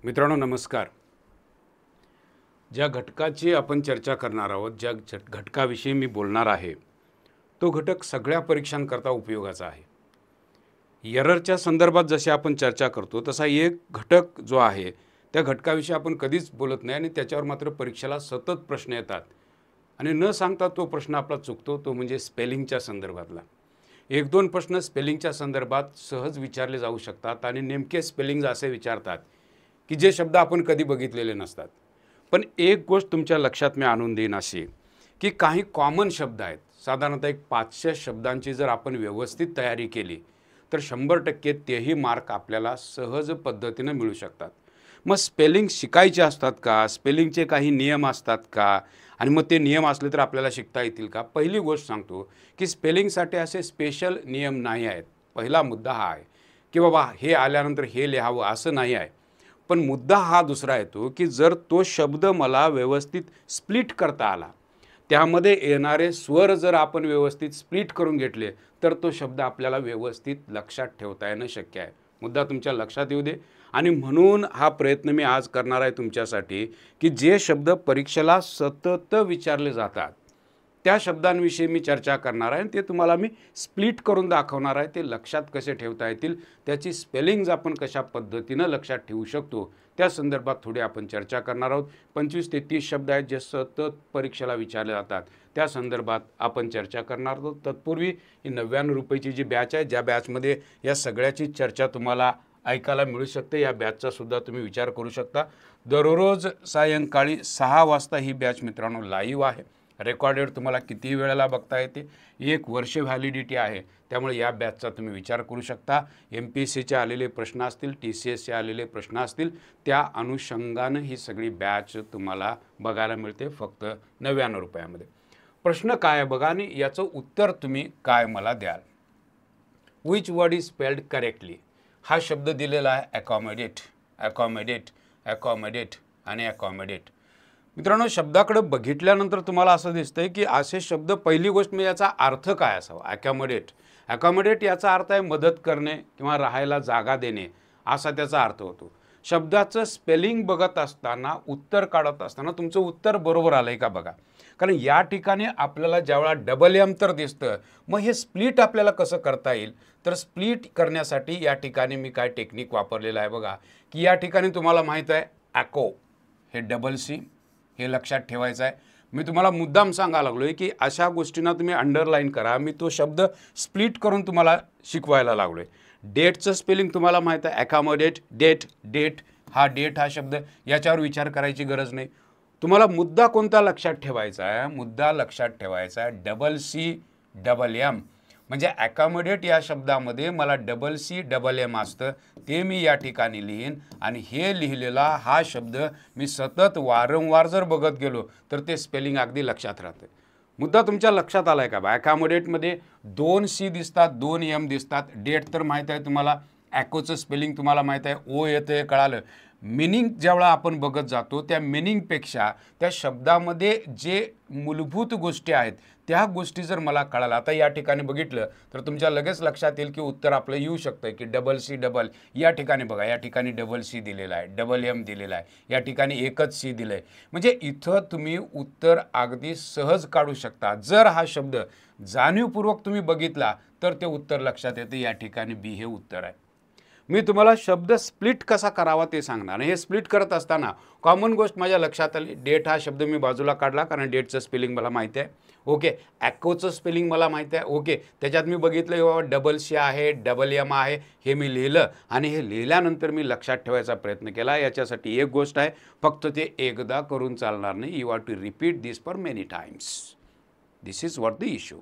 मित्रांनो नमस्कार. ज्या घटकाची आपण चर्चा करणार आहोत, ज्या घटकाविषयी मी बोलणार आहे, तो घटक सगळ्या परीक्षांकरता उपयोगाचा आहे. एररच्या संदर्भात जसे आपण चर्चा करतो तसा एक घटक जो आहे त्या घटकाविषयी आपण कधीच बोलत नाही आणि त्याच्यावर मात्र परीक्षेला सतत प्रश्न येतात आणि न सांगता तो प्रश्न आपला चुकतो, तो म्हणजे स्पेलिंगच्या संदर्भातला. एक दोन प्रश्न स्पेलिंगच्या संदर्भात सहज विचारले जाऊ शकतात आणि नेमके स्पेलिंग असे विचारतात की जे शब्द आपण कधी बघितलेले नसतात. पण एक गोष्ट तुमच्या लक्षात मी आणून देईन अशी की काही कॉमन शब्द आहेत, साधारणतः एक 500 शब्दांची जर आपण व्यवस्थित तयारी केली तर 100% तेही मार्क आपल्याला सहज पद्धतीनं मिळू शकतात. मग स्पेलिंग शिकायचे असतात का, स्पेलिंगचे काही नियम असतात का, आणि मग ते नियम असले तर आपल्याला शिकता येतील का? पहिली गोष्ट सांगतो की स्पेलिंगसाठी असे स्पेशल नियम नाही आहेत. पहिला मुद्दा हा आहे की बाबा हे आल्यानंतर हे लिहावं असं नाही आहे. पण मुद्दा हा दुसरा येतो की जर तो शब्द मला व्यवस्थित स्प्लिट करता आला, त्यामध्ये येणारे स्वर जर आपण व्यवस्थित स्प्लिट करून घेतले तर तो शब्द आपल्याला व्यवस्थित लक्षात ठेवता येणं शक्य आहे. मुद्दा तुमच्या लक्षात येऊ दे. आणि म्हणून हा प्रयत्न मी आज करणार आहे तुमच्यासाठी की जे शब्द परीक्षेला सतत विचारले जातात त्या शब्दांविषयी मी चर्चा करणार आहे आणि ते तुम्हाला मी स्प्लिट करून दाखवणार आहे. ते लक्षात कसे ठेवता येतील, त्याची स्पेलिंग्ज आपण कशा पद्धतीनं लक्षात ठेवू शकतो त्या संदर्भात थोडी आपण चर्चा करणार आहोत. 25 ते 30 शब्द आहेत जे सतत परीक्षेला विचारले जातात, त्या संदर्भात आपण चर्चा करणार आहोत. तत्पूर्वी ही 99 रुपयाची जी बॅच आहे, ज्या बॅचमध्ये या सगळ्याची चर्चा तुम्हाला ऐकायला मिळू शकते, या बॅचचा सुद्धा तुम्ही विचार करू शकता. दररोज सायंकाळी 6 वाजता ही बॅच मित्रांनो लाईव्ह आहे. रेकॉर्डेड तुम्हाला किती वेळेला बघता येते. 1 वर्ष व्हॅलिडिटी आहे, त्यामुळे या बॅचचा तुम्ही विचार करू शकता. MPSCचे आलेले प्रश्न असतील, TCSचे आलेले प्रश्न असतील, त्या अनुषंगानं ही सगळी बॅच तुम्हाला बघायला मिळते फक्त 99 रुपयामध्ये. प्रश्न काय आहे बघा आणि याचं उत्तर तुम्ही काय मला द्याल. Which word is spelled correctly. हा शब्द दिलेला आहे अकॉमोडेट, अकॉमोडेट, अकॉमोडेट आणि अकॉमोडेट. मित्रांनो शब्दाकडे बघितल्यानंतर तुम्हाला असं दिसतंय की असे शब्द, पहिली गोष्ट म्हणजे याचा अर्थ काय असावा. अकॉमोडेट, अकॉमोडेट याचा अर्थ आहे मदत करणे किंवा राहायला जागा देणे असा त्याचा अर्थ होतो. शब्दाचं स्पेलिंग बघत असताना, उत्तर काढत असताना तुमचं उत्तर बरोबर आलंय का बघा. कारण या ठिकाणी आपल्याला ज्यावेळा डबल एम तर दिसतं, मग हे स्प्लिट आपल्याला कसं करता येईल, तर स्प्लिट करण्यासाठी या ठिकाणी मी काय टेक्निक वापरलेलं आहे बघा. की या ठिकाणी तुम्हाला माहीत आहे ॲको, हे डबल सी, हे लक्षात ठेवायचं आहे. मी तुम्हाला मुद्दाम सांगायला लागलो आहे की अशा गोष्टींना तुम्ही अंडरलाईन करा. मी तो शब्द स्प्लिट करून तुम्हाला शिकवायला लागलो आहे. डेटचं स्पेलिंग तुम्हाला माहीत आहे, अकॉमोडेट, डेट, डेट, हा डेट हा शब्द, याच्यावर विचार करायची गरज नाही. तुम्हाला मुद्दा कोणता लक्षात ठेवायचा आहे, मुद्दा लक्षात ठेवायचा आहे डबल सी डबल एम. म्हणजे अकॉमोडेट या शब्दामध्ये मला डबल सी डबल एम असतं, ते मी या ठिकाणी लिहीन आणि हे लिहिलेला हा शब्द मी सतत वारंवार जर बघत गेलो तर ते स्पेलिंग अगदी लक्षात राहतं. मुद्दा तुमच्या लक्षात आलाय का बा. अकॉमोडेटमध्ये 2 सी दिसतात, 2 एम दिसतात. डेट तर माहीत आहे तुम्हाला, ॲकोचं स्पेलिंग तुम्हाला माहीत आहे, ओ येतं आहे कळालं. मिनिंग ज्यावेळा आपण बघत जातो त्या मिनिंगपेक्षा त्या शब्दामध्ये जे मूलभूत गोष्टी आहेत त्या गोष्टी जर मला कळाल्या, आता या ठिकाणी बघितलं तर तुमच्या लगेच लक्षात येईल की उत्तर आपलं येऊ शकतं की डबल सी डबल. या ठिकाणी बघा, या ठिकाणी डबल सी दिलेला आहे, डबल एम दिलेला आहे, या ठिकाणी एकच सी दिलं आहे. म्हणजे इथं तुम्ही उत्तर अगदी सहज काढू शकता. जर हा शब्द जाणीवपूर्वक तुम्ही बघितला तर ते उत्तर लक्षात येते. या ठिकाणी बी हे उत्तर आहे. मी तुम्हाला शब्द स्प्लिट कसा करावा ते सांगणार. हे स्प्लिट करत असताना कॉमन गोष्ट माझ्या लक्षात आली. डेट हा शब्द मी बाजूला काढला कारण डेटचं स्पेलिंग मला माहिती आहे. ओके, ॲकोचं स्पेलिंग मला माहिती आहे. ओके, त्याच्यात मी बघितलं बाबा डबल सी आहे, डबल एम आहे, हे मी लिहिलं आणि हे लिहिल्यानंतर मी लक्षात ठेवायचा प्रयत्न केला. याच्यासाठी एक गोष्ट आहे, फक्त ते एकदा करून चालणार नाही. You have to repeat this for many times. This is what the issue.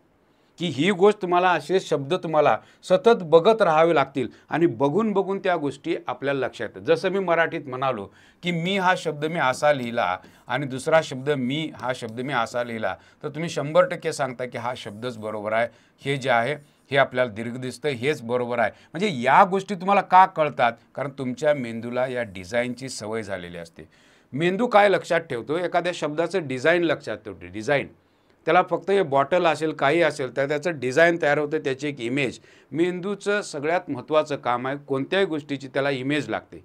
की ही गोष्ट तुम्हाला, असे शब्द तुम्हाला सतत बघत राहावे लागतील आणि बघून बघून त्या गोष्टी आपल्याला लक्षात येतात. जसं मी मराठीत म्हणालो की मी हा शब्द मी असा लिहिला आणि दुसरा शब्द मी हा शब्द मी असा लिहिला, तर तुम्ही 100% सांगता की हा शब्दच बरोबर आहे. हे जे आहे हे आपल्याला दीर्घ दिसतं, हेच बरोबर आहे. म्हणजे या गोष्टी तुम्हाला का कळतात, कारण तुमच्या मेंदूला या डिझाईनची सवय झालेली असते. मेंदू काय लक्षात ठेवतो, एखाद्या शब्दाचं डिझाईन लक्षात ठेवतो. डिझाईन, त्याला फक्त हे बॉटल असेल काही असेल तर त्याचं डिझाईन तयार होतं, त्याची एक इमेज. मेंदूचं सगळ्यात महत्त्वाचं काम आहे, कोणत्याही गोष्टीची त्याला इमेज लागते.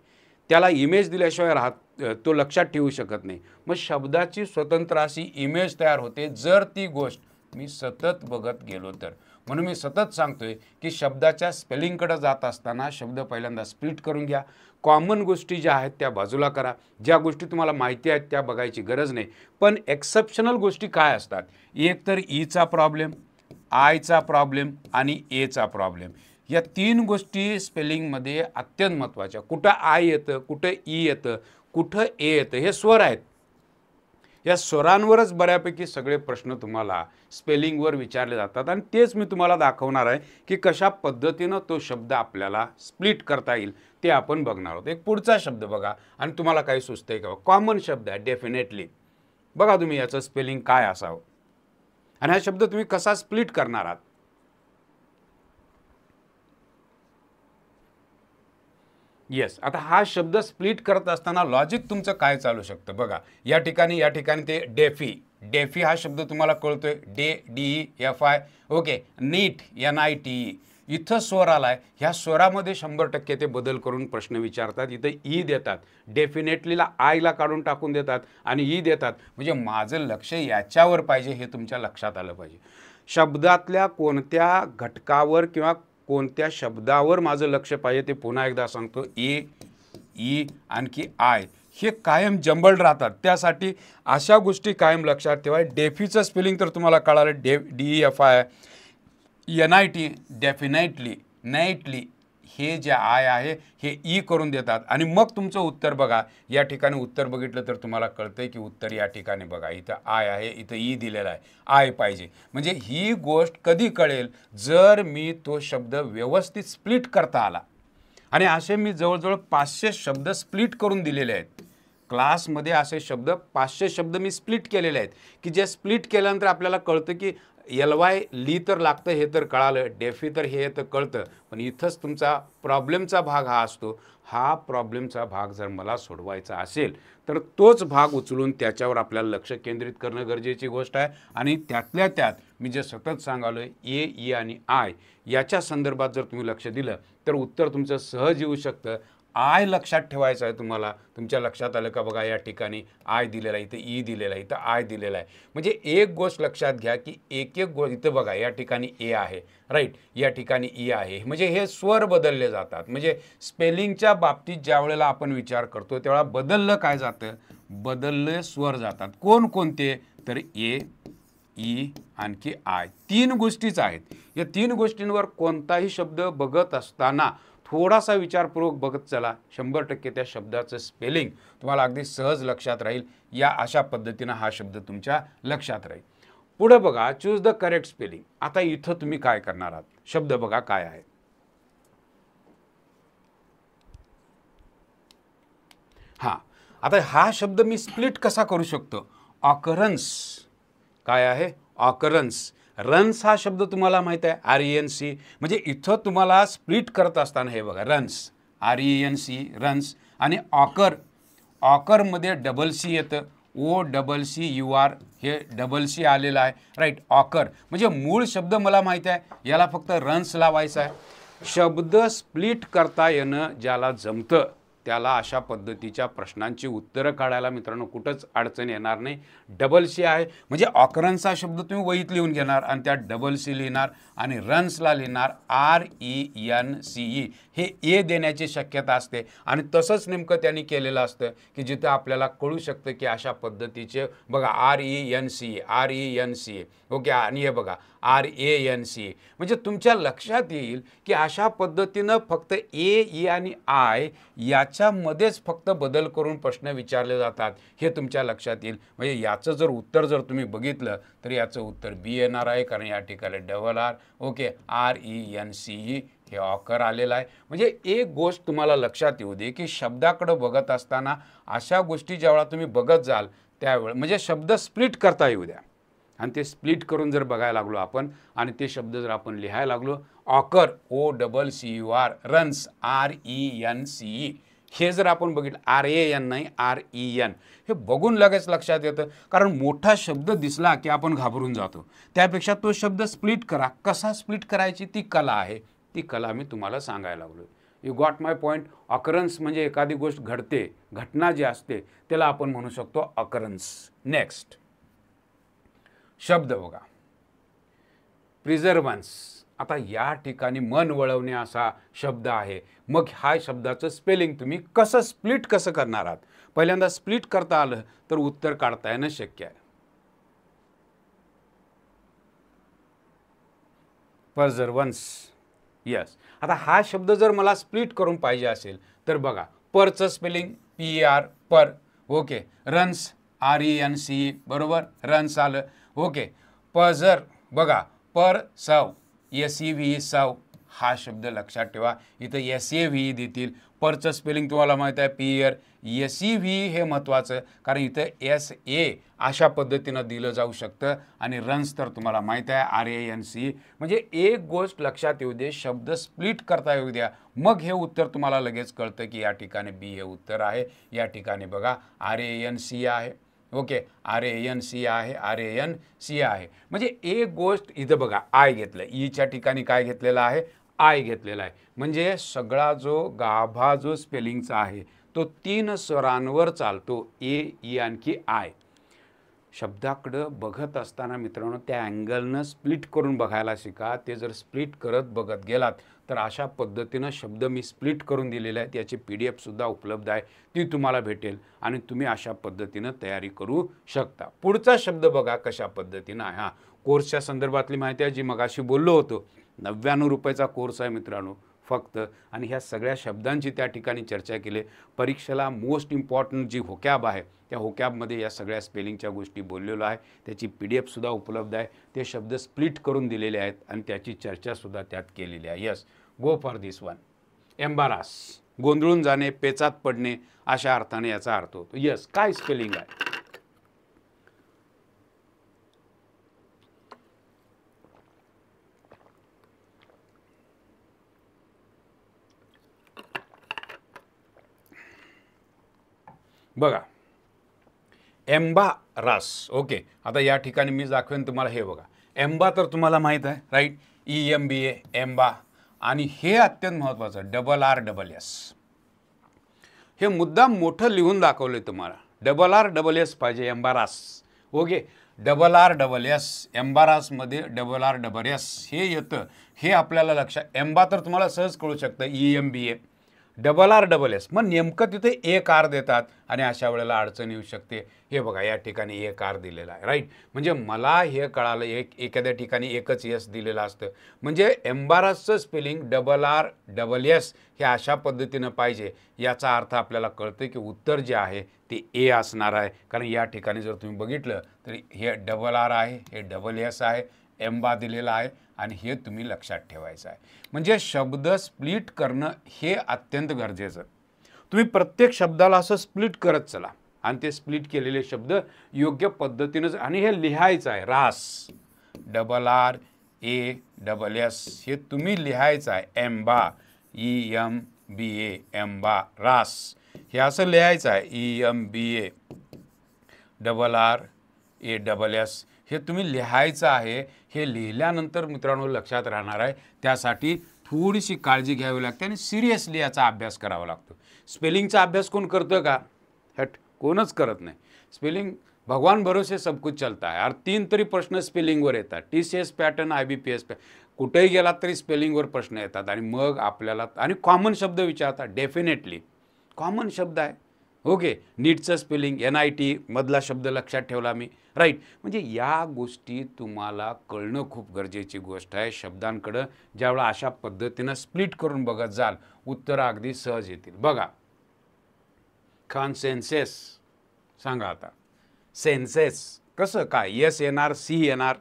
त्याला इमेज दिल्याशिवाय तो लक्षात ठेवू शकत नाही. मग शब्दाची स्वतंत्र अशी इमेज तयार होते जर ती गोष्ट मी सतत बघत गेलो तर. म्हणून मी सतत सांगतोय की शब्दाच्या स्पेलिंगकडे जात असताना शब्द पहिल्यांदा स्प्लिट करून घ्या. कॉमन गोष्टी ज्या आहेत त्या बाजूला करा. ज्या गोष्टी तुम्हाला माहिती आहेत त्या बघायची गरज नाही. पण एक्सेप्शनल गोष्टी काय असतात? एक तर ईचा प्रॉब्लेम, आयचा प्रॉब्लेम आणि एचा प्रॉब्लेम. या 3 गोष्टी स्पेलिंगमध्ये अत्यंत महत्त्वाच्या. कुठं आय येतं, कुठं ई येतं, कुठं ए येतं, हे स्वर आहेत. या स्वरांवरच बऱ्यापैकी सगळे प्रश्न तुम्हाला स्पेलिंगवर विचारले जातात आणि तेच मी तुम्हाला दाखवणार आहे की कशा पद्धतीनं तो शब्द आपल्याला स्प्लिट करता येईल ते आपण बघणार आहोत. एक पुढचा शब्द बघा आणि तुम्हाला काही सुचतंय का? कॉमन शब्द आहे डेफिनेटली. बघा तुम्ही याचं स्पेलिंग काय असावं आणि हा शब्द तुम्ही कसा स्प्लिट करणार आहात. येस. आता हा शब्द स्प्लिट करत असताना लॉजिक तुमचं काय चालू शकतं बघा. या ठिकाणी ते डेफी हा शब्द तुम्हाला कळतोय. DEFI. ओके. नीट NITE. इथं स्वर आलाय. ह्या स्वरामध्ये 100% ते बदल करून प्रश्न विचारतात. इथं ई देतात, डेफिनेटलीला आयला काढून टाकून देतात आणि ई देतात. म्हणजे माझं लक्ष याच्यावर पाहिजे हे तुमच्या लक्षात आलं पाहिजे. शब्दातल्या कोणत्या घटकावर किंवा कोणत्या शब्दावर माझं लक्ष पाहिजे ते पुन्हा एकदा सांगतो. ई आणखी आय हे कायम जंबल्ड राहतात. त्यासाठी अशा गोष्टी कायम लक्षात ठेवा. डेफीचं स्पेलिंग तर तुम्हाला कळालं. DEFI. NIT डेफिनेटली, नाईटली हे जे आय आहे हे ई करून देतात आणि मग तुमचं उत्तर बघा. या ठिकाणी उत्तर बघितलं तर तुम्हाला कळतंय की उत्तर या ठिकाणी बघा. इथं आय आहे, इथं ई दिलेला आहे. आय पाहिजे. म्हणजे ही गोष्ट कधी कळेल? जर मी तो शब्द व्यवस्थित स्प्लिट करता आला. आणि असे मी जवळजवळ 500 शब्द स्प्लिट करून दिलेले आहेत. क्लासमध्ये असे 500 शब्द मी स्प्लिट केलेले आहेत की जे स्प्लिट केल्यानंतर आपल्याला कळतं की LY ली तर लागतं हे तर कळालं, डेफी तर हे तर कळतं. पण इथंच तुमचा प्रॉब्लेमचा भाग हा असतो. हा प्रॉब्लेमचा भाग जर मला सोडवायचा असेल तर तोच भाग उचलून त्याच्यावर आपल्याला लक्ष केंद्रित करणं गरजेची गोष्ट आहे. आणि त्यातल्या त्यात मी जे सतत सांगालो आहे ई आणि आय याच्या संदर्भात जर तुम्ही लक्ष दिलं तर उत्तर तुमचं सहज येऊ शकतं. आय लक्षात ठेवायचं आहे तुम्हाला. तुमच्या लक्षात आलं का बघा. या ठिकाणी आय दिलेला आहे, इथं ई दिलेला आहे, इथं आय दिलेला आहे. म्हणजे एक गोष्ट लक्षात घ्या की एक गोष्ट इथं बघा. या ठिकाणी ए आहे, राईट. या ठिकाणी ई आहे. म्हणजे हे स्वर बदलले जातात. म्हणजे स्पेलिंगच्या बाबतीत ज्या वेळेला आपण विचार करतो त्यावेळेला बदललं काय जातं? बदलले स्वर जातात. कोणते? तर ए, ई आणखी आय. 3 गोष्टीच आहेत. या 3 गोष्टींवर कोणताही शब्द बघत असताना थोडासा विचारपूर्वक बघत चला. 100% त्या शब्दाचं स्पेलिंग तुम्हाला अगदी सहज लक्षात राहील. या अशा पद्धतीनं हा शब्द तुमच्या लक्षात राहील. पुढे बघा, चूज द करेक्ट स्पेलिंग. आता इथं तुम्ही काय करणार आहात? शब्द बघा काय आहे. आता हा शब्द मी स्प्लिट कसा करू शकतो? ऑकरन्स. काय आहे? ऑकरन्स. रन्स हा शब्द तुम्हाला माहित आहे. RENC. म्हणजे इथं तुम्हाला स्प्लिट करत असताना हे बघा. Runs, RENC, runs. आणि ऑकरमध्ये DC येतं. OCCUR हे DC आलेलं आहे, राईट. ऑकर म्हणजे मूळ शब्द मला माहिती आहे. याला फक्त रन्स लावायचा आहे. शब्द स्प्लिट करता येणं ज्याला जमतं त्याला अशा पद्धतीच्या प्रश्नांची उत्तरं काढायला मित्रांनो कुठंच अडचण येणार नाही. DC आहे म्हणजे ऑकरन्स हा शब्द तुम्ही वहीत लिहून घेणार आणि त्यात DC लिहिणार आणि रन्सला लिहिणार RENCE. हे ए देण्याची शक्यता असते आणि तसंच नेमकं त्यांनी केलेलं असतं की जिथं आपल्याला कळू शकतं की अशा पद्धतीचे बघा RENCE. ओके. आणि हे बघा RANCE. म्हणजे तुमच्या लक्षात येईल की अशा पद्धतीनं फक्त ई आणि आय याच्यामध्येच फक्त बदल करून प्रश्न विचारले जातात हे तुमच्या लक्षात येईल. म्हणजे याचं जर उत्तर जर तुम्ही बघितलं तर याचं उत्तर बी येणार आहे. कारण या ठिकाणी RR. ओके. RENCE हे ऑकर आलेलं आहे. म्हणजे एक गोष्ट तुम्हाला लक्षात येऊ दे की शब्दाकडे बघत असताना अशा गोष्टी ज्यावेळा तुम्ही बघत जाल त्यावेळेस म्हणजे शब्द स्प्लिट करता येऊ द्या. आणि ते स्प्लिट करून जर बघायला लागलो आपण आणि ते शब्द जर आपण लिहायला लागलो. Occur OCCUR. Runs RENCE. हे जर आपण बघितलं RAN नाही REN. हे बघून लगेच लक्षात येतं. कारण मोठा शब्द दिसला की आपण घाबरून जातो. त्यापेक्षा तो शब्द स्प्लिट करा. कसा स्प्लिट करायची ती कला आहे. ती कला मी तुम्हाला सांगायला लागलो. You got my point. Occurrence म्हणजे एखादी गोष्ट घडते, घटना जी असते त्याला आपण म्हणू शकतो ऑकरन्स. नेक्स्ट शब्द बघा, प्रिझर्वन्स. आता या ठिकाणी मन वळवणे असा शब्द आहे. मग ह्या शब्दाचं स्पेलिंग तुम्ही कसं स्प्लिट कसं करणार आहात? पहिल्यांदा स्प्लिट करता आलं तर उत्तर काढता येणं शक्य आहे. प्रिझर्वन्स. यस. आता हा शब्द जर मला स्प्लिट करून पाहिजे असेल तर बघा, परचं स्पेलिंग PER, पर. ओके. रन्स, RENC, बरोबर, रन्स आलं. ओके. पजर बघा, पर सव, SEVE, सव. हा शब्द लक्षात ठेवा. इथं SAVE देतील. परचं स्पेलिंग तुम्हाला माहीत आहे PER. SEVE हे महत्त्वाचं, कारण इथं SA अशा पद्धतीनं दिलं जाऊ शकतं आणि रन्स तर तुम्हाला माहीत आहे RANC. म्हणजे एक गोष्ट लक्षात येऊ दे, शब्द स्प्लिट करता येऊ द्या, मग हे उत्तर तुम्हाला लगेच कळतं की या ठिकाणी B हे उत्तर आहे. या ठिकाणी बघा RANC आहे. ओके. RANC आहे, RANC आहे. म्हणजे एक गोष्ट इथं बघा, आय घेतलं, ईच्या ठिकाणी काय घेतलेलं आहे? आय घेतलेला आहे. म्हणजे सगळा जो गाभा जो स्पेलिंगचा आहे तो 3 स्वरांवर चालतो, ए, ई आणखी आय. शब्दाकडं बघत असताना मित्रांनो त्या अँगलनं स्प्लिट करून बघायला शिका. ते जर स्प्लिट करत बघत गेलात तर अशा पद्धतीनं शब्द मी स्प्लिट करून दिलेले आहेत. याची PDF सुद्धा उपलब्ध आहे, ती तुम्हाला भेटेल आणि तुम्ही अशा पद्धतीनं तयारी करू शकता. पुढचा शब्द बघा कशा पद्धतीनं आहे. हा कोर्सच्या संदर्भातली माहिती आहे जी मगाशी बोललो होतो. 99 रुपयाचा कोर्स आहे मित्रांनो फक्त, आणि ह्या सगळ्या शब्दांची त्या ठिकाणी चर्चा केली. परीक्षेला मोस्ट इम्पॉर्टंट जी होकॅब आहे त्या होकॅबमध्ये या सगळ्या स्पेलिंगच्या गोष्टी बोललेलो आहे. त्याची PDF सुद्धा उपलब्ध आहे. ते शब्द स्प्लिट करून दिलेले आहेत आणि त्याची चर्चासुद्धा त्यात केलेली आहे. Yes, go for this one. Embarrass, गोंधळून जाणे, पेचात पडणे अशा अर्थाने याचा अर्थ होतो. यस, काय स्पेलिंग आहे? बघा, एम्बारास. ओके. आता या ठिकाणी मी दाखवेन तुम्हाला. हे बघा, एम्बा तर तुम्हाला माहीत आहे, राईट? EMBA, ember. आणि हे अत्यंत महत्त्वाचं, RRS. हे मुद्दाम मोठं लिहून दाखवलं तुम्हाला. RRS पाहिजे, एम्बारास. ओके. RRS, एम्बारासमध्ये RRS हे येतं, हे आपल्याला लक्षात. एम्बा तर तुम्हाला सहज कळू शकतं, EMBA. RRS, मग नेमकं तिथे एक आर देतात आणि अशा वेळेला अडचण येऊ शकते. हे बघा, या ठिकाणी एक आर दिलेला आहे, राईट? म्हणजे मला हे कळालं, एखाद्या ठिकाणी एकच यस दिलेलं असतं. म्हणजे एम्बारासचं स्पेलिंग RRS हे अशा पद्धतीनं पाहिजे. याचा अर्थ आपल्याला कळतं की उत्तर जे आहे ते ए असणार आहे. कारण या ठिकाणी जर तुम्ही बघितलं तर हे RR आहे, हे SS आहे, एम्बा दिलेला आहे आणि हे तुम्ही लक्षात ठेवायचं आहे. म्हणजे शब्द स्प्लिट करणं हे अत्यंत गरजेचं. तुम्ही प्रत्येक शब्दाला असं स्प्लिट करत चला आणि ते स्प्लिट केलेले शब्द योग्य पद्धतीनं, आणि हे लिहायचं आहे. रास, RRASS हे तुम्ही लिहायचं आहे. एम्बा, EMBA, एम्बा, रास हे असं लिहायचं आहे. EMBA, RRASS हे तुम्ही लिहायचं आहे. हे लिहिल्यानंतर मित्रांनो लक्षात राहणार आहे. त्यासाठी थोडीशी काळजी घ्यावी लागते आणि सिरियसली याचा अभ्यास करावा लागतो. स्पेलिंगचा अभ्यास कोण करतं का? हट, कोणच करत नाही. स्पेलिंग भगवान भरोसे सब कुछ चलता है. 3 तरी प्रश्न स्पेलिंगवर येतात. TCS पॅटर्न, IBPS पॅटर्न, कुठेही गेलात तरी स्पेलिंगवर प्रश्न येतात आणि मग आपल्याला आणि कॉमन शब्द विचारतात. डेफिनेटली कॉमन शब्द आहे. ओके. नीटचं स्पेलिंग NIT मधला शब्द लक्षात ठेवला मी, राईट? म्हणजे या गोष्टी तुम्हाला कळणं खूप गरजेची गोष्ट आहे. शब्दांकडं ज्यावेळेला अशा पद्धतीनं स्प्लिट करून बघत जाल उत्तरं अगदी सहज येतील. बघा, कॉन्सेन्सेस सांगा आता. सेन्सेस कसं काय? यस येणार, सी येणार.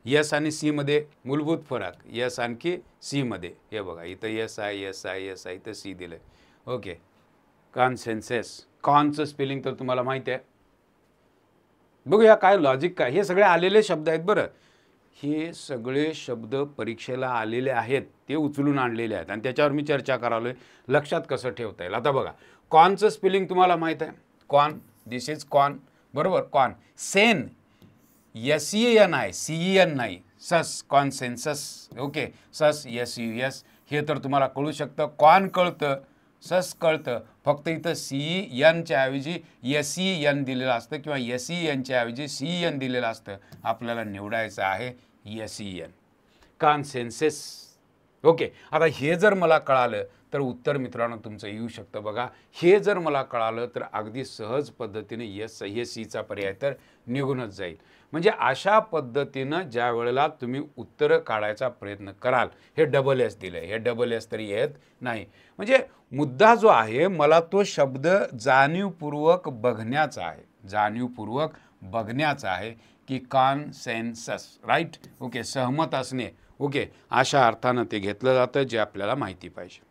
यस आणि सी मध्ये मूलभूत फरक, यस आणखी सी मध्ये. हे बघा, इथं यस आहे, यस आहे, यस आहे, इथं सी दिलं. ओके. कॉन्सेन्सेस, कॉनचं स्पेलिंग तर तुम्हाला माहिती आहे. बघूया काय लॉजिक काय. हे सगळे आलेले शब्द आहेत बरं. हे सगळे शब्द परीक्षेला आलेले आहेत, ते उचलून आणलेले आहेत आणि त्याच्यावर मी चर्चा करालोय. लक्षात कसं ठेवता येईल. आता बघा, कॉनचं स्पेलिंग तुम्हाला माहीत आहे. कॉन, दिस इज कॉन, बरोबर? कॉन. सेन, SEN आहे, CEN नाही. सस, कॉन्सेन्सस. ओके. सस, SUS हे तर तुम्हाला कळू शकतं, कॉन कळतं, सस कळतं. फक्त इथं CENच्या ऐवजी SEN दिलेलं असतं किंवा SENच्या ऐवजी CEN दिलेलं असतं. आपल्याला निवडायचं आहे SEN, कॉन्सेन्सस. ओके, आता हे जर मला कळालं तर उत्तर मित्रांनो तुमचं येऊ शकतं. बघा, हे जर मला कळालं तर अगदी सहज पद्धतीने SEचा पर्याय तर निघूनच जाईल. म्हणजे अशा पद्धतीनं ज्या वेळेला तुम्ही उत्तरं काढायचा प्रयत्न कराल, हे SS दिलं आहे, हे SS तरी येत नाही. म्हणजे मुद्दा जो आहे, मला तो शब्द जाणीवपूर्वक बघण्याचा आहे, जाणीवपूर्वक बघण्याचा आहे की कॉन्सेन्सस, राईट. ओके, सहमत असणे. ओके, अशा अर्थानं ते घेतलं जातं जे आपल्याला माहिती पाहिजे.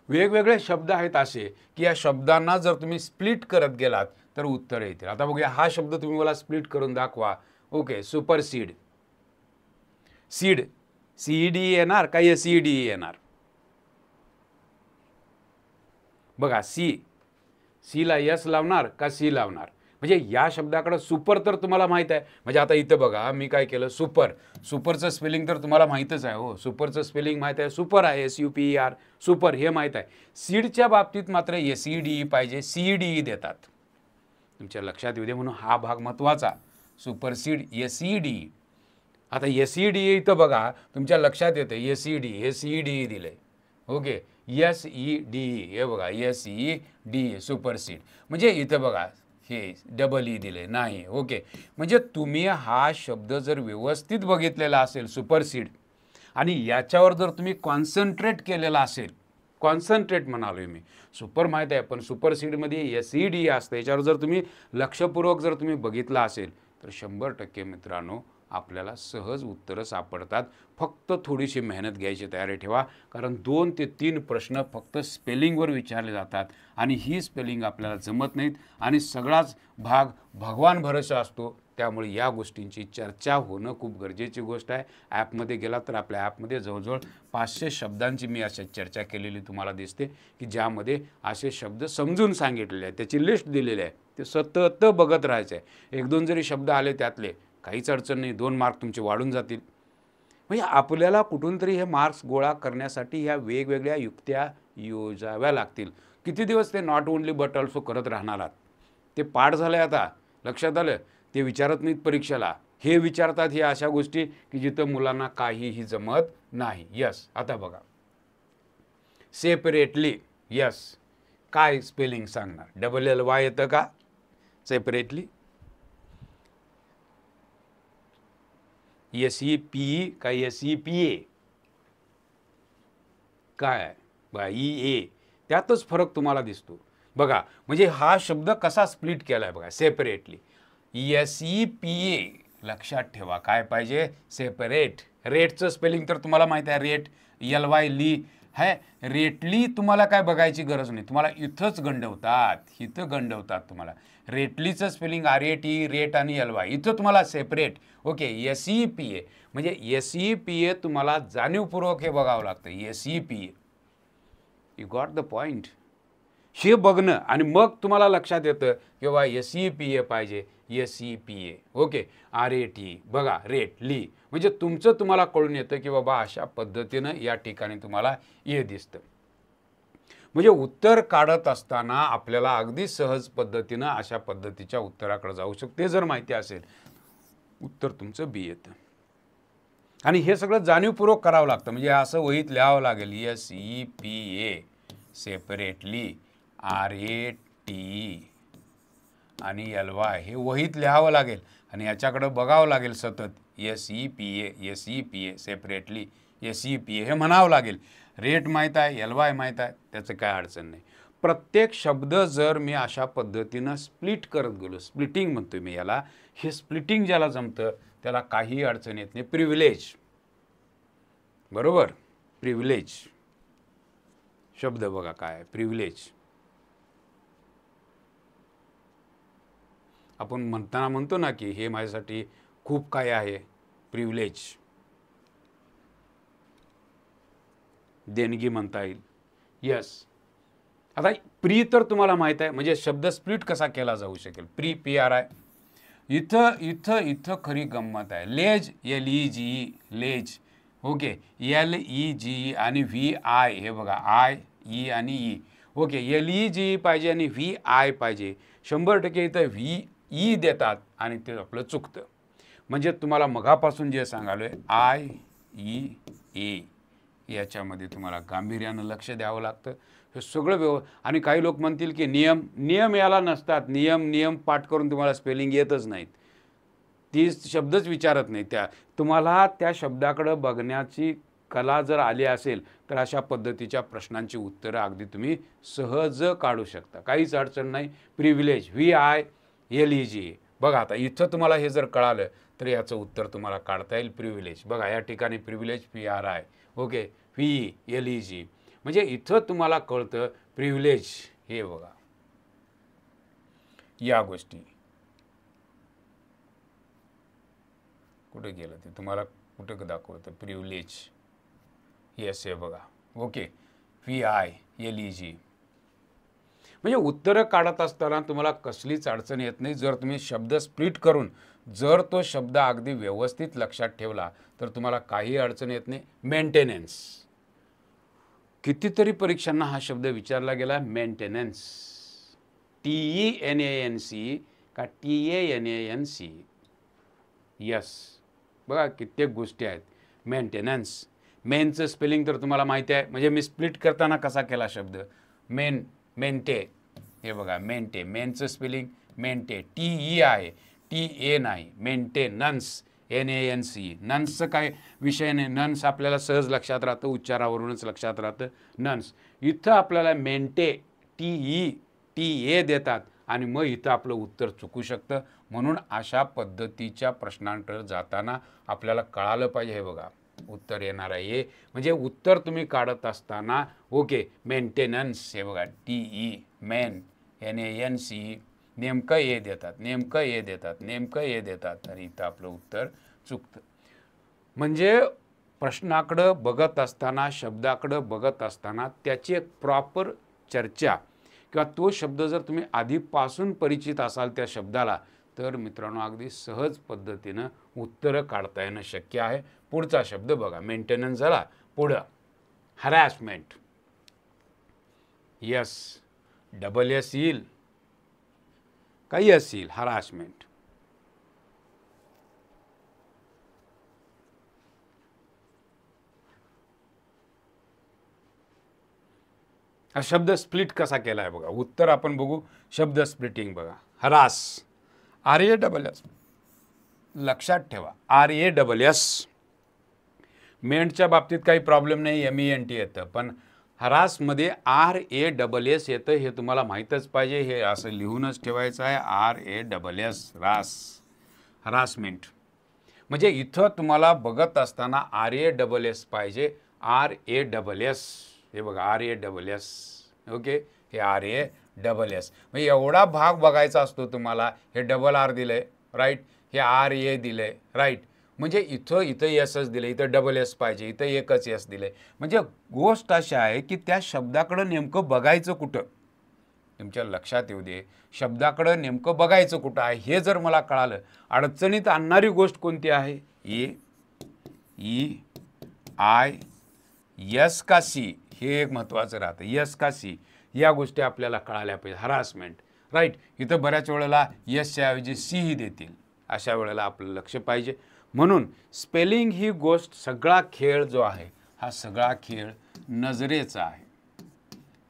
वेगवेगळे शब्द आहेत असे की या शब्दांना जर तुम्ही स्प्लिट करत गेलात तर उत्तर येतील. आता बघूया, हा शब्द तुम्ही मला स्प्लिट करून दाखवा. Okay, supersede. सीड CED येणार का SED येणार? बघा, सीला S लावणार का C लावणार? म्हणजे या शब्दाकडे सुपर तर तुम्हाला माहित आहे. म्हणजे आता इथं बघा, मी काय केलं, सुपरचं स्पेलिंग तर तुम्हाला माहीतच आहे. हो, सुपरचं स्पेलिंग माहीत आहे, सुपर आहे, SUPER, सुपर हे माहीत आहे. सीडच्या बाबतीत मात्र SED पाहिजे, CED देतात. तुमच्या लक्षात येऊ दे म्हणून हा भाग महत्त्वाचा. Supersede SED. आता SED इथं बघा, तुमच्या लक्षात येते SED, हे CED दिले. ओके, SED, हे बघा SED, सुपरसीड. म्हणजे इथं बघा, हे EE दिले नाही. ओके, म्हणजे तुम्ही हा शब्द जर व्यवस्थित बघितलेला असेल, सुपरसीड, आणि याच्यावर जर तुम्ही कॉन्सन्ट्रेट केलेला असेल, कॉन्सन्ट्रेट म्हणालोय मी, सुपर माहीत आहे पण सुपरसीडमध्ये SED असतं, याच्यावर जर तुम्ही लक्षपूर्वक जर तुम्ही बघितलं असेल तर 100% मित्रांनो आपल्याला सहज उत्तरं सापडतात. फक्त थोडीशी मेहनत घ्यायची तयारी ठेवा, कारण 2 ते 3 प्रश्न फक्त स्पेलिंगवर विचारले जातात आणि ही स्पेलिंग आपल्याला जमत नाहीत आणि सगळाच भाग भगवान भरोसा असतो. त्यामुळे या गोष्टींची चर्चा होणं खूप गरजेची गोष्ट आहे. ॲपमध्ये गेला तर आपल्या ॲपमध्ये जवळजवळ 500 शब्दांची मी अशी चर्चा केलेली तुम्हाला दिसते की ज्यामध्ये असे शब्द समजून सांगितलेले आहेत, त्याची लिस्ट दिलेली आहे. ते सतत बघत राहायचं आहे. 1-2 जरी शब्द आले त्यातले, काहीच अडचण नाही, 2 मार्क तुमचे वाढून जातील. म्हणजे आपल्याला कुठून तरी हे मार्क्स गोळा करण्यासाठी ह्या वेगवेगळ्या युक्त्या योजाव्या लागतील. किती दिवस ते नॉट ओनली बट ऑल्सो करत राहणार आहात? ते पाठ झालं आहे, आता लक्षात आलं. ते विचारत नाहीत परीक्षेला, हे विचारतात हे अशा गोष्टी की जिथं मुलांना काहीही जमत नाही. यस, आता बघा, सेपरेटली, यस, काय स्पेलिंग सांगणार? LLY येतं का सेपरेटली? SEPE का SEPA? काय EA? त्यातच फरक तुम्हाला दिसतो. बघा, म्हणजे हा शब्द कसा स्प्लिट केला आहे बघा, सेपरेटली. SEPA, लक्षात ठेवा काय पाहिजे, सेपरेट. रेटचं स्पेलिंग तर तुम्हाला माहिती आहे, रेट, LY ली है. रेटली तुम्हाला काय बघायची गरज नाही, तुम्हाला इथंच गंडवतात, इथं गंडवतात तुम्हाला. रेटलीचं स्पेलिंग RAT, रेट आणि LY, इथं तुम्हाला सेपरेट. ओके, SEPA म्हणजे SEPA तुम्हाला जाणीवपूर्वक हे बघावं लागतं, SEPA. You got the point. हे बघणं आणि मग तुम्हाला लक्षात येतं की बाबा SEPA पाहिजे, SEPA. ओके, RAT बघा, रेट ली, म्हणजे तुमचं तुम्हाला कळून येतं की बाबा अशा पद्धतीनं या ठिकाणी तुम्हाला हे दिसतं. म्हणजे उत्तर काढत असताना आपल्याला अगदी सहज पद्धतीनं अशा पद्धतीच्या उत्तराकडे जाऊ शकतो. ते जर माहिती असेल, उत्तर तुमचं B येतं. आणि हे सगळं जाणीवपूर्वक करावं लागतं. म्हणजे असं वहीत लिहावं लागेल, SEPA सेपरेटली, RAT आणि LY, हे वहीत लिहावं लागेल आणि याच्याकडं बघावं लागेल सतत. SEPA सेपरेटली, SEPA हे म्हणावं लागेल. रेट माहीत आहे, LY माहीत आहे, त्याचं काय अडचण नाही. प्रत्येक शब्द जर मी अशा पद्धतीनं स्प्लिट करत गेलो, स्प्लिटिंग म्हणतोय मी याला, हे स्प्लिटिंग ज्याला जमतं त्याला काही अडचण येत नाही. प्रिव्हिलेज, बरोबर, प्रिव्हिलेज शब्द बघा काय, प्रिव्हिलेज. आपण म्हणताना म्हणतो ना की हे माझ्यासाठी खूप काय आहे, प्रिव्हिलेज. देणगी म्हणता येईल. यस, आता प्री तर तुम्हाला माहीत आहे, म्हणजे शब्द स्प्लिट कसा केला जाऊ शकेल, प्री, PRI. इथं इथं इथं खरी गंमत आहे. लेज, LEGE, लेज, ओके, LEG आणि VI, हे बघा I, E आणि E. ओके, LEG पाहिजे आणि VI पाहिजे. 100% इथं VE देतात आणि ते आपलं चुकतं. म्हणजे तुम्हाला मगापासून जे सांगालोय IEA, याच्यामध्ये तुम्हाला गांभीर्यानं लक्ष द्यावं लागतं. हे सगळं आणि काही लोक म्हणतील की नियम याला नसतात. नियम पाठ करून तुम्हाला स्पेलिंग येतच नाहीत. ती शब्दच विचारत नाही. तुम्हाला त्या शब्दाकडे बघण्याची कला जर आली असेल तर अशा पद्धतीच्या प्रश्नांची उत्तरं अगदी तुम्ही सहज काढू शकता. काहीच अडचण नाही. Privilege VILEG. बघा आता इथं तुम्हाला हे जर कळालं तर याचं उत्तर तुम्हाला काढता येईल. प्रिव्हिलेज बघा, या ठिकाणी प्रिव्हिलेज PRI. Okay, VELEG. म्हणजे इथं तुम्हाला कळतं प्रिव्हिलेज. हे बघा या गोष्टी कुठे गेलं ते तुम्हाला कुठं दाखवतं प्रिव्हिलेज. येस, हे बघा. Okay, VILEG. म्हणजे उत्तरं काढत असताना तुम्हाला कसलीच अडचण येत नाही. जर तुम्ही शब्द स्प्लिट करून जर तो शब्द अगदी व्यवस्थित लक्षात ठेवला तर तुम्हाला काही अडचण येत नाही. मेंटेनन्स, कितीतरी परीक्षांना हा शब्द विचारला गेला. मेंटेनन्स, TENANC का TANANC. यस, बघा कित्येक गोष्टी आहेत. मेंटेनन्स. मेनचं स्पेलिंग तर तुम्हाला माहिती आहे. म्हणजे मी स्प्लिट करताना कसा केला शब्द मेंटे. हे बघा मेंटे. मेनचं स्पेलिंग मेंटे. TE आहे, TA नाही. Maintenance, NANC. नन्सचं काय विषय नाही. नन्स आपल्याला सहज लक्षात राहतं, उच्चारावरूनच लक्षात राहतं नन्स. इथं आपल्याला मेंटे TA देतात आणि मग इथं आपलं उत्तर चुकू शकतं. म्हणून अशा पद्धतीच्या प्रश्नांकडे जाताना आपल्याला कळालं पाहिजे. हे बघा उत्तर येणार आहे. म्हणजे उत्तर तुम्ही काढत असताना ओके मेंटेनन्स, हे बघा TE, मेन, NANC. नेमकं ए देतात, नेमकं ए देतात, नेमकं ए देतात आणि इथं आपलं उत्तर चुकतं. म्हणजे प्रश्नाकडं बघत असताना, शब्दाकडं बघत असताना त्याची एक प्रॉपर चर्चा किंवा तो शब्द जर तुम्ही आधीपासून परिचित असाल त्या शब्दाला तर मित्रांनो अगदी सहज पद्धतीनं उत्तरं काढता येणं शक्य आहे. पुढचा शब्द बघा, मेंटेनन्स झाला. पुढं हरॅसमेंट. यस, डबल एस येईल का यस येईल? हरॅसमेंट. हा शब्द स्प्लिट कसा केला आहे बघा. उत्तर आपण बघू. शब्द स्प्लिटिंग बघा. Harass, RASS. लक्षात ठेवा RASS. मेंटच्या बाबतीत काही प्रॉब्लेम नाही, MENT येतं, पण हरासमध्ये RASS येतं. हे तुम्हाला माहीतच पाहिजे. हे असं लिहूनच ठेवायचं आहे. RASS, रास, हरासमेंट. म्हणजे इथं तुम्हाला बघत असताना RASS पाहिजे. RASS. हे बघा RASS. ओके, हे RASS. म्हणजे एवढा भाग बघायचा असतो तुम्हाला. हे डबल R दिलंय, राईट. हे RA दिलंय, राईट. म्हणजे इथं यसच दिलं, इथं डबल एस पाहिजे, इथं एकच एस दिलंय. म्हणजे गोष्ट अशी आहे की त्या शब्दाकडं नेमकं बघायचं कुठं, तुमच्या लक्षात येऊ दे. शब्दाकडं नेमकं बघायचं कुठं आहे हे जर मला कळालं. अडचणीत आणणारी गोष्ट कोणती आहे? EI, यस का सी, हे एक महत्त्वाचं राहतं. यस का सी, या गोष्टी आपल्याला कळाल्या पाहिजे. Harassment, right. इथं बऱ्याच वेळेला यसच्या ऐवजी सी ही देतील. अशा वेळेला आपलं लक्ष पाहिजे. म्हणून स्पेलिंग ही गोष्ट, सगळा खेळ जो आहे हा सगळा खेळ नजरेचा आहे.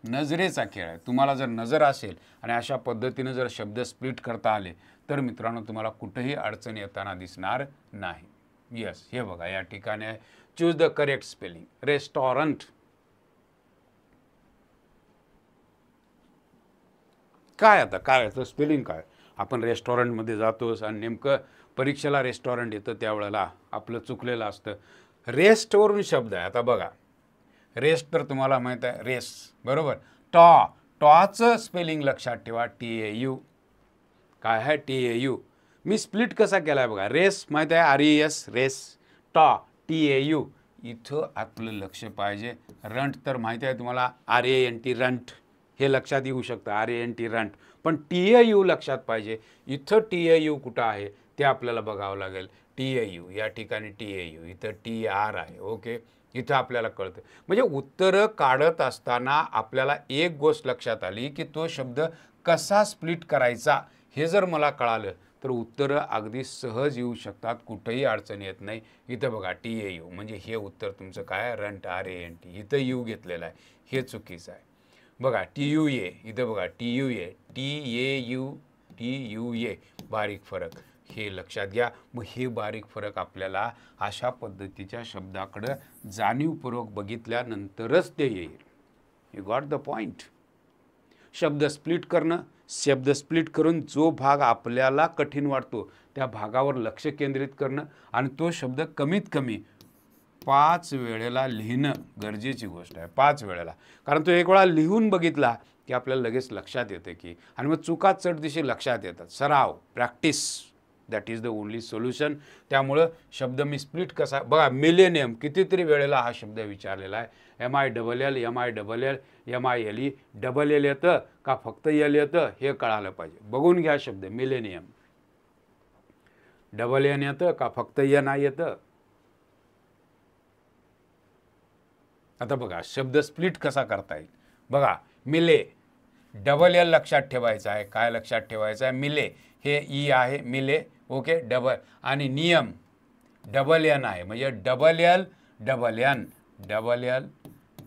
नजरेचा खेळ आहे. तुम्हाला जर नजर असेल आणि अशा पद्धतीनं जर शब्द स्प्लिट करता आले तर मित्रांनो तुम्हाला कुठेही अडचण येताना दिसणार नाही. यस, हे बघा या ठिकाणी choose the correct spelling. Restaurant. काय आता काय याचं स्पेलिंग काय? आपण रेस्टॉरंटमध्ये जातोस आणि नेमकं परीक्षेला रेस्टॉरंट येतं त्यावेळेला आपलं चुकलेलं असतं. रेस्टवरून शब्द आहे. आता बघा, रेस्ट तर तुम्हाला माहीत आहे, रेस, बरोबर. टॉचं स्पेलिंग लक्षात ठेवा. TAU. काय आहे? TAU. मी स्प्लिट कसा केला आहे बघा. रेस माहीत आहे, RES, रेस. TAU. इथं आपलं लक्ष पाहिजे. रंट तर माहिती आहे तुम्हाला, RANT, रंट. हे लक्षात येऊ शकतं, RANT, रंट. पण TAU लक्षात पाहिजे. इथं TAU कुठं आहे ते आपल्याला बघावं लागेल. TAU, या ठिकाणी TAU, इथं TR आहे. ओके, इथं आपल्याला कळतं. म्हणजे उत्तरं काढत असताना आपल्याला एक गोष्ट लक्षात आली की तो शब्द कसा स्प्लिट करायचा हे जर मला कळालं तर उत्तरं अगदी सहज येऊ शकतात, कुठेही अडचण येत नाही. इथं बघा TAU म्हणजे हे उत्तर तुमचं काय, रंट, RANT. इथं यू घेतलेलं आहे, हे चुकीचं आहे. बघा TUA, इथं बघा TUA, TAU, बारीक फरक, हे लक्षात घ्या. मग हे बारीक फरक आपल्याला अशा पद्धतीच्या शब्दाकडं जाणीवपूर्वक बघितल्यानंतरच ते येईल. You got the point. शब्द स्प्लिट करणं, शब्द स्प्लिट करून जो भाग आपल्याला कठीण वाटतो त्या भागावर लक्ष केंद्रित करणं आणि तो शब्द कमीत कमी 5 वेळेला लिहिणं गरजेची गोष्ट आहे. 5 वेळेला. कारण तो एक वेळा लिहून बघितला की आपल्याला लगेच लक्षात येते की, आणि मग चुका चढदिशी लक्षात येतात. सराव, practice, that is the only solution. त्यामुळं शब्द मी स्प्लिट कसा, बघा मिलेनियम कितीतरी वेळेला हा शब्द विचारलेला आहे. MILL, MILL, डबल एल येतं का फक्त एल येतं हे कळालं पाहिजे. बघून घ्या शब्द मिलेनियम, डबल एन येतं का फक्त NI येतं. आता बघा शब्द स्प्लिट कसा करता येईल. बघा मिले, डबल एल लक्षात ठेवायचं आहे. काय लक्षात ठेवायचं आहे, मिले हे ई आहे, मिले. ओके, डबल, आणि नियम डबल एन आहे, म्हणजे double L double N, double L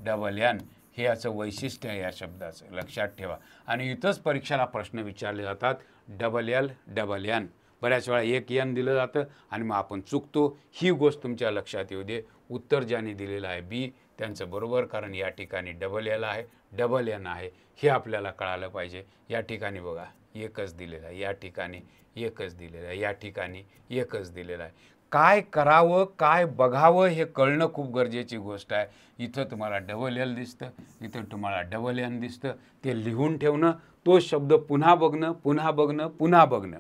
double N हे याचं वैशिष्ट्य आहे या शब्दाचं, लक्षात ठेवा. आणि इथंच परीक्षेला प्रश्न विचारले जातात डबल एल डबल एन. बऱ्याच वेळा एक एन दिलं जातं आणि मग आपण चुकतो. ही गोष्ट तुमच्या लक्षात येऊ दे. उत्तर ज्याने दिलेलं आहे B त्यांचं बरोबर, कारण या ठिकाणी डबल एल आहे, डबल एन आहे, हे आपल्याला कळालं पाहिजे. या ठिकाणी बघा एकच दिलेलं आहे, या ठिकाणी एकच दिलेलं आहे, या ठिकाणी एकच दिलेलं आहे. काय करावं, काय बघावं हे कळणं खूप गरजेची गोष्ट आहे. इथं तुम्हाला डबल एल दिसतं, इथं तुम्हाला डबल एन दिसतं. ते लिहून ठेवणं, तो शब्द पुन्हा बघणं, पुन्हा बघणं, पुन्हा बघणं.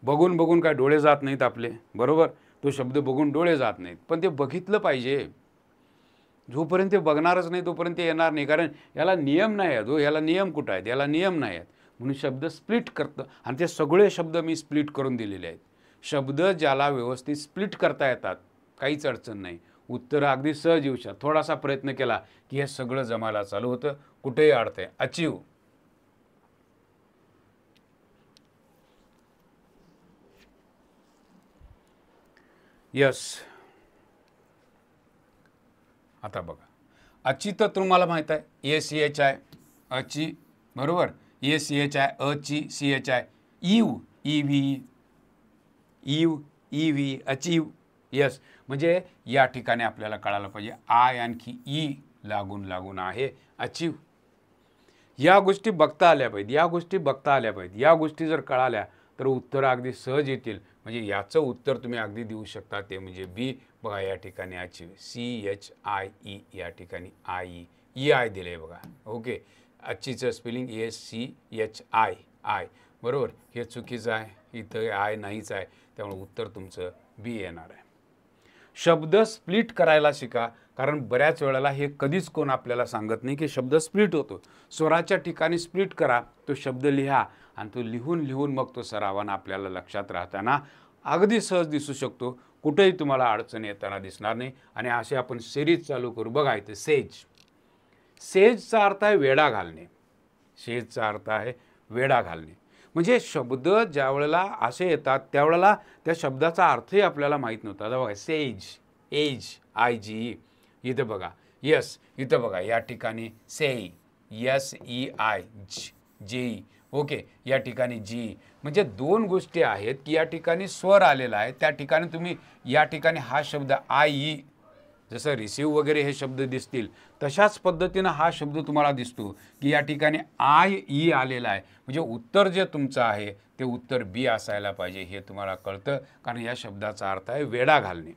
बघून बघून काय डोळे जात नाहीत आपले, बरोबर. तो शब्द बघून डोळे जात नाहीत, पण ते बघितलं पाहिजे. जोपर्यंत ते बघणारच नाही तोपर्यंत ते येणार नाही, कारण याला नियम नाही आहेत. याला नियम कुठं आहेत, याला नियम नाही आहेत. म्हणून शब्द स्प्लिट करतं, आणि ते सगळे शब्द मी स्प्लिट करून दिलेले आहेत. शब्द ज्याला व्यवस्थित स्प्लिट करता येतात काहीच अडचण नाही, उत्तरं अगदी सहज येऊ शकतात. थोडासा प्रयत्न केला की हे सगळं जमायला चालू होतं, कुठेही अडतंय. अचीव. यस. आता बघा अची तर तुम्हाला माहीत आहे, ACHI, अची, बरोबर. ACHI, अची, CHI, EV, EV, achieve. Yes, म्हणजे या ठिकाणी आपल्याला कळालं पाहिजे आय आणखी ई लागून आहे, अचीव. या गोष्टी बघता आल्या पाहिजेत, या गोष्टी बघता आल्या पाहिजेत. या गोष्टी जर कळाल्या तर उत्तरं अगदी सहज येतील. म्हणजे याचं उत्तर तुम्ही अगदी देऊ शकता, ते म्हणजे B. बघा या ठिकाणी अचीव, CHIE, या ठिकाणी EI दिले बघा. ओके, अचीचं स्पेलिंग ACHI, बरोबर. हे चुकीचं आहे, इथं आय नाहीच आहे, त्यामुळे उत्तर तुमचं B येणार आहे. शब्द स्प्लिट करायला शिका, कारण बऱ्याच वेळेला हे कधीच कोण आपल्याला सांगत नाही की शब्द स्प्लिट होतो. स्वराच्या ठिकाणी स्प्लिट करा, तो शब्द लिहा, आणि तो लिहून मग तो सरावानं आपल्याला लक्षात राहताना अगदी सहज दिसू शकतो. कुठेही तुम्हाला अडचण येताना दिसणार नाही. आणि असे आपण सिरीज चालू करू. बघा इथे सेज, सेजचा अर्थ आहे वेडा घालणे. सेजचा अर्थ आहे वेडा घालणे. म्हणजे शब्द ज्या वेळेला असे येतात त्यावेळेला त्या शब्दाचा अर्थही आपल्याला माहीत नव्हता. आता बघा सेज, एज, IGE. इथं बघा यस, इथं बघा या ठिकाणी सेई, SEI, JE. ओके, या ठिकाणी जी. म्हणजे दोन गोष्टी आहेत की या ठिकाणी स्वर आलेला आहे, त्या ठिकाणी तुम्ही या ठिकाणी हा शब्द IE, जसं रिसीव वगैरे हे शब्द दिसतील तशाच पद्धतीनं हा शब्द तुम्हाला दिसतो की या ठिकाणी IE आलेला आहे. म्हणजे उत्तर जे तुमचं आहे ते उत्तर B असायला पाहिजे, हे तुम्हाला कळतं, कारण या शब्दाचा अर्थ आहे वेडा घालणे.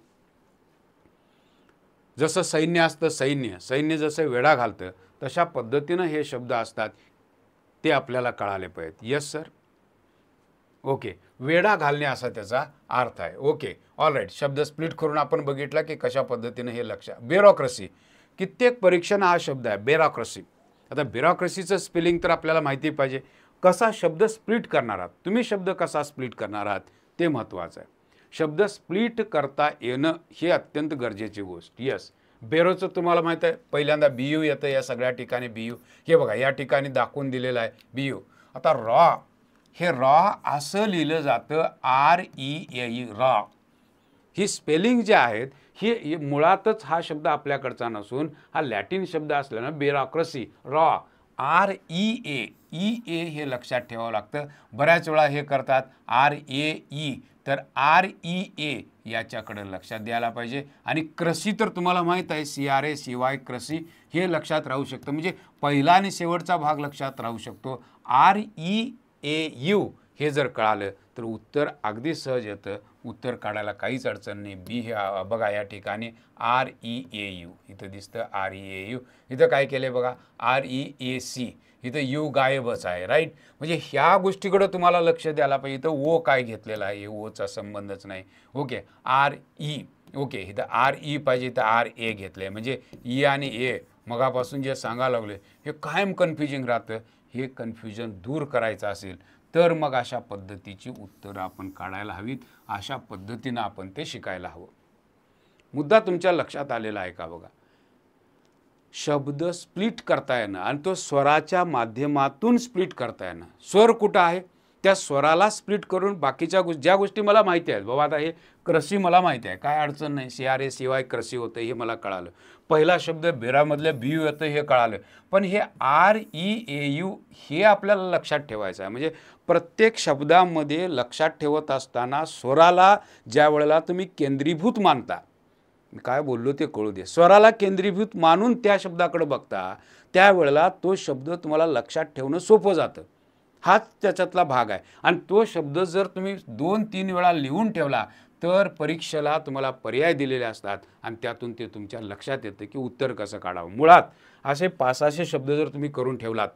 जसं सैन्य असतं, सैन्य जसं वेडा घालतं तशा पद्धतीनं हे शब्द असतात, ते आपल्याला कळाले पाहिजेत. Yes sir. ओके, वेडा घालणे असा त्याचा अर्थ आहे. Okay, all right. शब्द स्प्लिट करून आपण बघितला की कशा पद्धतीने हे लक्षात. ब्युरोक्रेसी, कित्येक परीक्षांना हा शब्द आहे ब्युरोक्रेसी. आता ब्युरोक्रेसीचं स्पेलिंग तर आपल्याला माहिती पाहिजे. कसा शब्द स्प्लिट करणार आहात तुम्ही, शब्द कसा स्प्लिट करणार आहात ते महत्त्वाचं आहे. शब्द स्प्लिट करता येणं हे अत्यंत गरजेची गोष्ट. यस, बेरोचं तुम्हाला माहीत आहे, पहिल्यांदा BU येतं, या सगळ्या ठिकाणी BU. हे बघा या ठिकाणी दाखवून दिलेलं आहे BU. आता रॉ, हे रॉ असं लिहिलं जातं, REAE, रॉ. ही स्पेलिंग जे आहेत ही मुळातच हा शब्द आपल्याकडचा नसून हा लॅटिन शब्द असल्यानं ब्युरोक्रसी, रॉ, REA हे लक्षात ठेवावं लागतं. बऱ्याच वेळा हे करतात RAE, तर REA याच्याकडे लक्षात द्यायला पाहिजे. आणि कृषी तर तुम्हाला माहीत आहे, CRACY, कृषी हे लक्षात राहू शकतं, म्हणजे पहिला आणि शेवटचा भाग लक्षात राहू शकतो. REAU हे जर कळालं तर उत्तर अगदी सहज येतं, उत्तर काढायला काहीच अडचण नाही. बी हे बघा या ठिकाणी REAU इथं दिसतं, REAU. इथं काय केलं बघा, REAC, इथं यू गायबच आहे, राईट. म्हणजे ह्या गोष्टीकडे तुम्हाला लक्ष द्यायला पाहिजे. इथं ओ काय घेतलेला आहे, ओचा संबंधच नाही. ओके, RE, ओके, इथं RE पाहिजे, इथं RA घेतलंय, म्हणजे ई आणि ए मगापासून जे सांगायला लागले हे कायम कन्फ्युजिंग राहतं. हे कन्फ्युजन दूर करायचं असेल तर मग अशा पद्धतीची उत्तरं आपण काढायला हवीत, अशा पद्धतीनं आपण ते शिकायला हवं. मुद्दा तुमच्या लक्षात आलेला आहे का बघा. शब्द स्प्लिट करता येणं आणि तो स्वराच्या माध्यमातून स्प्लिट करता येणं. स्वर कुठं आहे, त्या स्वराला स्प्लिट करून बाकीच्या ज्या गोष्टी मला माहिती आहेत, बाबा आता हे कृषी मला माहिती आहे, काय अडचण नाही, CRACY कृषी होतं हे मला कळालं. पहिला शब्द बेरामधल्या BU येतं हे कळालं. पण हे REAU हे आपल्याला लक्षात ठेवायचं आहे. म्हणजे प्रत्येक शब्दामध्ये लक्षात ठेवत असताना स्वराला ज्या वेळेला तुम्ही केंद्रीभूत मानता, काय बोललो ते कळू दे, स्वराला केंद्रीभूत मानून त्या शब्दाकडे बघता, त्यावेळेला तो शब्द तुम्हाला लक्षात ठेवणं सोपं जातं. हाच त्याच्यातला भाग आहे. आणि तो शब्द जर तुम्ही 2-3 वेळा लिहून ठेवला तर परीक्षेला तुम्हाला पर्याय दिलेले असतात आणि त्यातून ते तुमच्या लक्षात येतं की उत्तर कसं काढावं. मुळात असे 500-600 शब्द जर तुम्ही करून ठेवलात,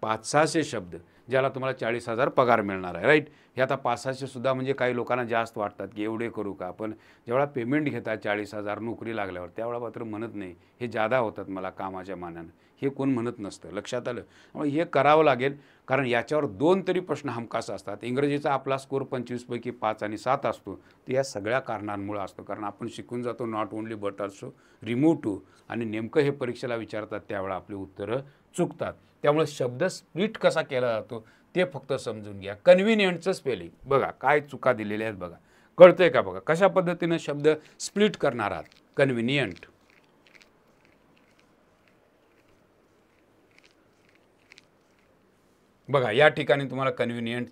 500-600 शब्द, ज्याला तुम्हाला 40,000 पगार मिळणार आहे, राईट. हे आता 500-600 सुद्धा म्हणजे काही लोकांना जास्त वाटतात की एवढे करू का, पण जेवढा पेमेंट घेतात 40,000 नोकरी लागल्यावर, त्यावेळा मात्र म्हणत नाही हे जादा होतात मला कामाच्या मानानं, हे कोण म्हणत नसतं. लक्षात आलं. त्यामुळे हे करावं लागेल, कारण याच्यावर 2 तरी प्रश्न हमखास असतात. इंग्रजीचा आपला स्कोर 25 पैकी 5 आणि 7 असतो, तर या सगळ्या कारणांमुळे असतो. कारण आपण शिकून जातो not only but also remove to, आणि नेमकं हे परीक्षेला विचारतात त्यावेळा आपली उत्तरं चुकतात. त्यामुळे शब्द स्प्लिट कसा केला जातो ते फक्त समजून घ्या. कन्व्हिनियंटचं स्पेलिंग बघा, काय चुका दिलेल्या आहेत बघा, कळतंय का बघा, कशा पद्धतीनं शब्द स्प्लिट करणार आहात. कन्व्हिनियंट, बघा या ठिकाणी तुम्हाला कन्व्हिनियंट,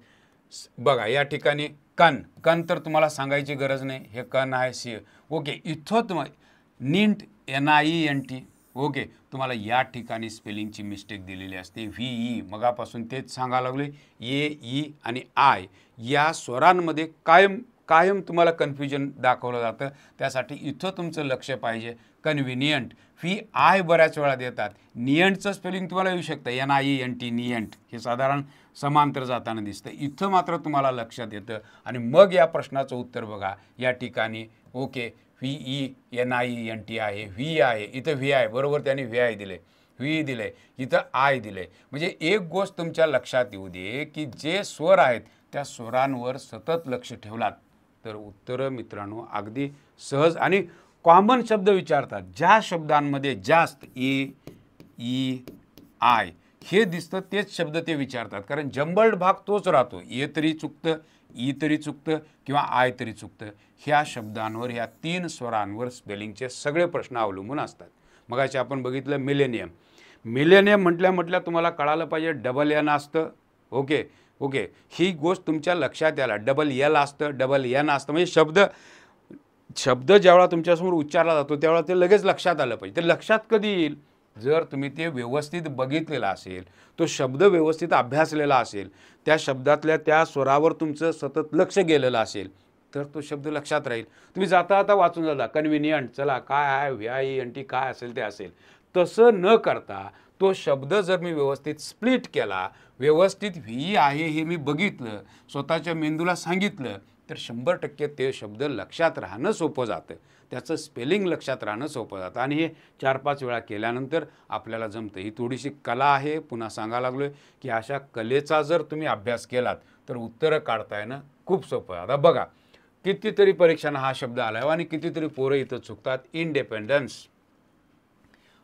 बघा या ठिकाणी कन, कन तर तुम्हाला सांगायची गरज नाही, हे कन आहे सी. ओके, इथं तुम्हाला निंट, NIENT. ओके, तुम्हाला या ठिकाणी स्पेलिंगची मिस्टेक दिलेली असते. VE, मगापासून तेच सांगायला लागले, AE आणि I या स्वरांमध्ये कायम तुम्हाला कन्फ्युजन दाखवलं जातं. त्यासाठी इथं तुमचं लक्ष पाहिजे. कन्व्हिनियंट, VI बऱ्याच वेळा देतात. नियंटचं स्पेलिंग तुम्हाला येऊ शकतं, NIENT, नियंट, हे साधारण समांतर जाताना दिसतं. इथं मात्र तुम्हाला लक्षात येतं. आणि मग या प्रश्नाचं उत्तर बघा या ठिकाणी. ओके, VE NIENT आहे, V आहे, इथं VI, बरोबर त्याने VI दिले, V दिले, इथं I दिले. म्हणजे एक गोष्ट तुमच्या लक्षात येऊ दे की जे स्वर आहेत त्या स्वरांवर सतत लक्ष ठेवलात तर उत्तरं मित्रांनो अगदी सहज. आणि कॉमन शब्द विचारतात, ज्या शब्दांमध्ये जास्त I हे दिसतं तेच शब्द ते विचारतात. कारण जंबल्ड भाग तोच राहतो, ए तरी चुकतं, ई तरी चुकतं किंवा आय तरी चुकतं. ह्या शब्दांवर, ह्या 3 स्वरांवर स्पेलिंगचे सगळे प्रश्न अवलंबून असतात. मगाशी आपण बघितलं मिलेनियम. मिलेनियम म्हटल्या तुम्हाला कळालं पाहिजे DN असतं. ओके, ही गोष्ट तुमच्या लक्षात यायला, DL असतं, DN असतं. म्हणजे शब्द ज्यावेळा तुमच्यासमोर उच्चारला जातो त्यावेळा ते लगेच लक्षात आलं पाहिजे. ते लक्षात कधी येईल, जर तुम्ही ते व्यवस्थित बघितलेला असेल, तो शब्द व्यवस्थित अभ्यासलेला असेल, त्या शब्दातल्या त्या स्वरावर तुमचं सतत लक्ष गेलेलं असेल, तर तो शब्द लक्षात राहील. तुम्ही जाता वाचून जाता कन्व्हिनियंट, चला काय आहे VIENT काय असेल ते असेल, तसं न करता तो शब्द जर मी व्यवस्थित स्प्लिट केला, व्यवस्थित VE आहे हे मी बघितलं, स्वतःच्या मेंदूला सांगितलं, तर 100% ते शब्द लक्षात राहणं सोपं जातं. त्याचं स्पेलिंग लक्षात राहणं सोपं जातं. आणि हे 4-5 वेळा केल्यानंतर आपल्याला जमतं. ही थोडीशी कला आहे, पुन्हा सांगायला लागलो आहे की अशा कलेचा जर तुम्ही अभ्यास केलात तर उत्तरं काढता येणं खूप सोपं आहे. आता बघा, कितीतरी परीक्षांना हा शब्द आला आहे आणि कितीतरी पोरं इथं चुकतात. इंडिपेंडन्स.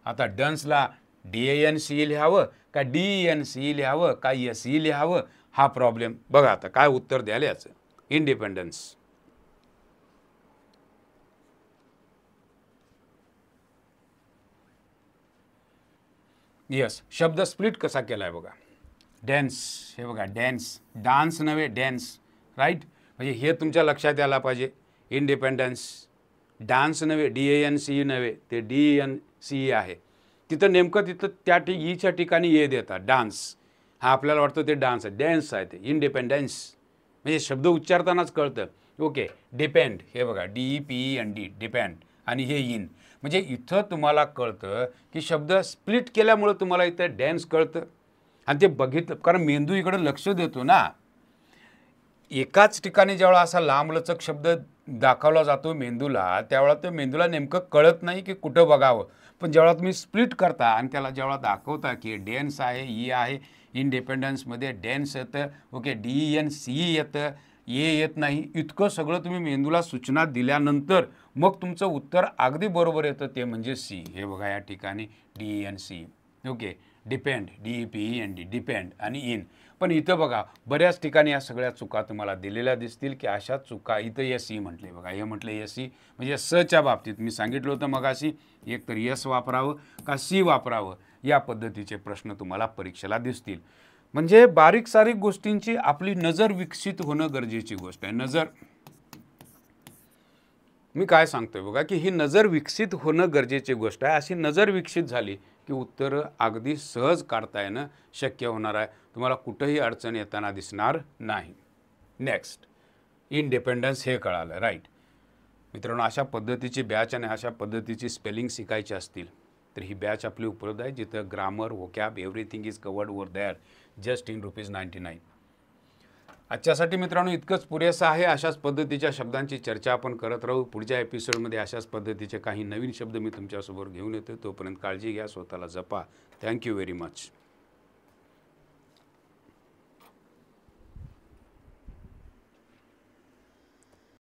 आता डन्सला DANCE लिहावं का DENCE लिहावं का SE लिहावं, हा प्रॉब्लेम. बघा आता काय उत्तर द्याल याचं. इंडिपेंडन्स. यस, शब्द स्प्लिट कसा केला आहे बघा. डॅन्स, हे बघा डॅन्स, डान्स नव्हे डॅन्स, राईट. म्हणजे हे तुमच्या लक्षात यायला पाहिजे. इंडिपेंडन्स, डान्स नव्हे, DANCE नव्हे, ते DENCE आहे. तिथं नेमकं तिथं त्या ईच्या ठिकाणी ये देतात डान्स. हा आपल्याला वाटतं ते डान्स आहे, डॅन्स आहे ते. इंडिपेंडन्स म्हणजे शब्द उच्चारतानाच कळतं. ओके, डिपेंड, हे बघा DEPEND, डिपेंड, आणि हे इन. म्हणजे इथं तुम्हाला कळतं की शब्द स्प्लिट केल्यामुळं तुम्हाला इथं डॅन्स कळतं. आणि ते बघितलं कारण मेंदू इकडं लक्ष देतो ना. एकाच ठिकाणी जेव्हा असा लांबलचक शब्द दाखवला जातो मेंदूला, त्यावेळा ते मेंदूला नेमकं कळत नाही की कुठं बघावं. पण जेव्हा तुम्ही स्प्लिट करता आणि त्याला जेव्हा दाखवता की डॅन्स आहे, ई आहे, इंडिपेंडन्समध्ये डॅन्स येतं, ओके, DENCE येतं, ये येत नाही, इतकं सगळं तुम्ही मेंदूला सूचना दिल्यानंतर मग तुमचं उत्तर अगदी बरोबर येतं, ते म्हणजे सी. हे बघा या ठिकाणी DENCE, okay, depend, DEPEND, depend आणि इन. पण इथं बघा बऱ्याच ठिकाणी या सगळ्या चुका तुम्हाला दिलेल्या दिसतील की अशा चुका. इथं SE म्हटले बघा, हे म्हटलं SE म्हणजे सच्या बाबतीत मी सांगितलं होतं मगाशी, एक तर S वापरावं का C वापरावं, या पद्धतीचे प्रश्न तुम्हाला परीक्षेला दिसतील. म्हणजे बारीक सारीक गोष्टींची आपली नजर विकसित होणं गरजेची गोष्ट आहे. नजर, मी काय सांगतोय बघा की ही नजर विकसित होणं गरजेची गोष्ट आहे. अशी नजर विकसित झाली की उत्तरं अगदी सहज काढता येणं शक्य होणार आहे. तुम्हाला कुठंही अडचण येताना दिसणार नाही. नेक्स्ट, इंडिपेंडन्स हे कळालं, राईट. मित्रांनो, अशा पद्धतीची बॅच आणि अशा पद्धतीची स्पेलिंग शिकायची असतील तर ही बॅच आपली उपलब्ध आहे, जिथं grammar, vocab, everything is covered over there just in ₹99. आजच्यासाठी मित्रांनो इतकंच पुरेसं आहे. अशाच पद्धतीच्या शब्दांची चर्चा आपण करत राहू. पुढच्या एपिसोडमध्ये अशाच पद्धतीचे काही नवीन शब्द मी तुमच्यासमोर घेऊन येतो. तोपर्यंत काळजी घ्या, स्वतःला जपा. Thank you very much.